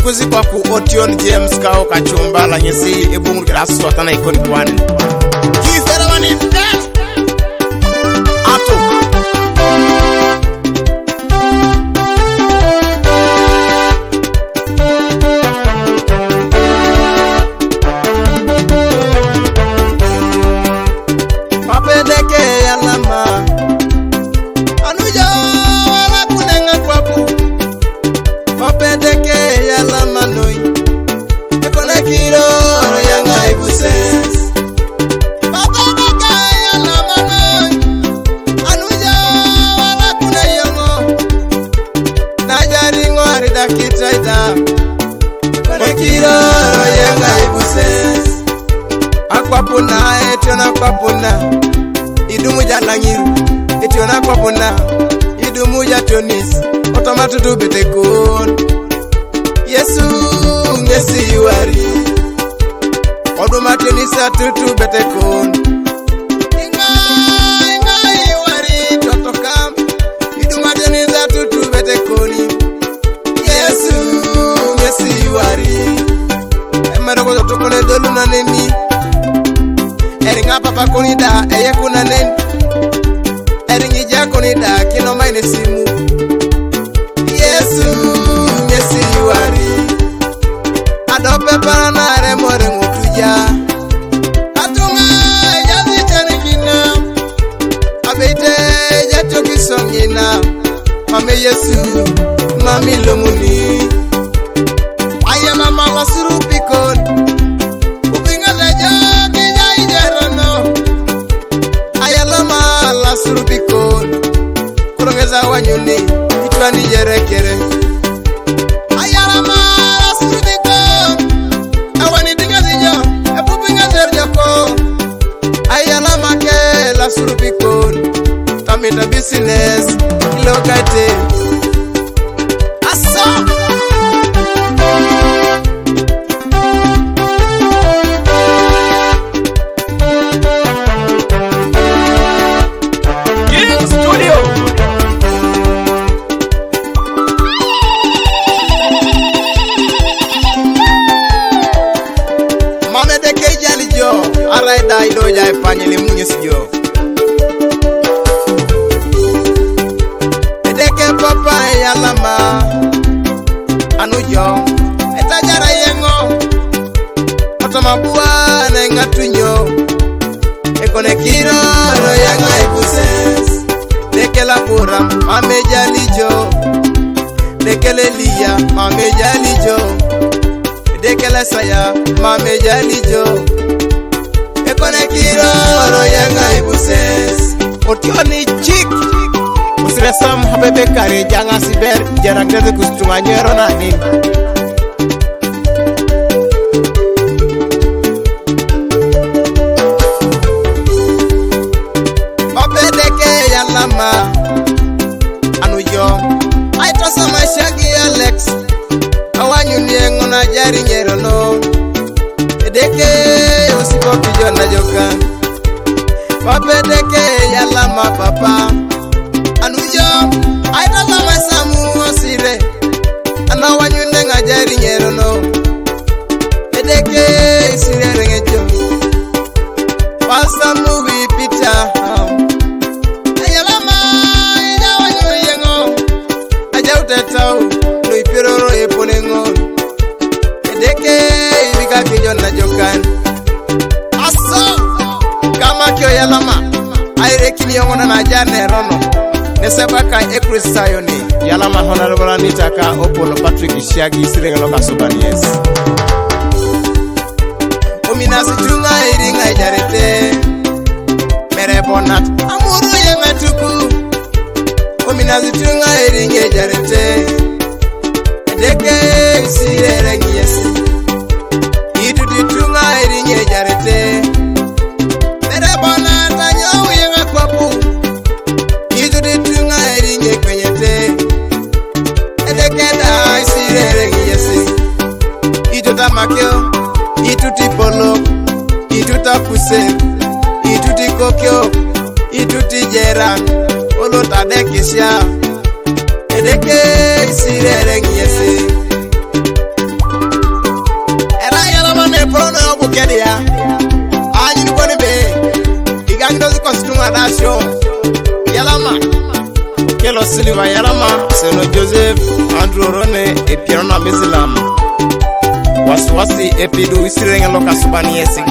kuzikwa ku Otion James Kao Kachumba la nyesi ebungu kirasu atana ikoni kwani kifera mani ato mapedeke ya lama anuja wala kunenga kwapu mapedeke ya lama noi ekone kiro ya ngaibuses mapedeke ya lama noi anuja wala kuneyongo najari ngwari dakitaita ekone kiro ya ngaibuses akwapuna etiona kwapuna idumu jalangiru etiona kwapuna idumu jatonis otomatu dubetekon Yesu ngesi yuari oduma tenisa tutu betekon inga yuari totokam iduma tenisa tutu betekoni Yesu ngesi yuari emeroko totokone doluna neni eringa papa konida eye kuna neni eringi ja konida kino maine simu Yesu ngesi yuari adope paranare more ngutuja atunga jazi chanigina abete jatoki songina mame Yesu mami lomuni aya mama wasuru pikon upinga leja surubikon kurongeza wanyuni itwani jerekere ayalama surubikon awani dingazijo epupinga zerjoko ayalama ke la surubikon tamita business ilokate aso araida idoja epanyele munyesijo edeke papa yalama anujo etajara yengo otomabua na ngatunyo ekone kiro ro yanga ibuses dekela pura mamejalijo dekelelia mamejalijo dekela saya mamejalijo ekone kiro ro yanga ibuses otioni chik usresam habebe kare janga siber jarangde kustunga nyero nani obedeke ya lama anujo aito sama shagi Alex awanyuni ngona jari nyero no edeke usiko kijona joka mapedeke ya lama papa anujo aita sama samu osire anawanyune ngajari nyero no edeke isire rengejo pasamu wipita ayalama ina wanyuyengo ajautetau loipiroro eponengo edeke ibika kijona jokan aso kama kyo yalama airekini yongona na jane rono nesebaka ekrisayoni yalama honorable Anita ka Opolo Patrick Shagi sirengelo kasubanies ominasi tunga iringa ijarete merebonat amuru yematuku ominasi tunga iringa ijarete edeke isirengi yesi iduti tunga iringa ijarete merebonat anyo yenga kwapu iduti tunga iringa kwenyete edeke da isirengi yesi iduta makyo ituti polo ituta puse ituti kokyo ituti jeran olota dekisha edeke sirere ngiyesi prono yobu kedia anyi ni boni be igando zi kostunga dasho yalama Kelo Silva yalama Seno Joseph Andrew Rone e Pierre na Misilam waswasi epidu isirenga loka subani yesi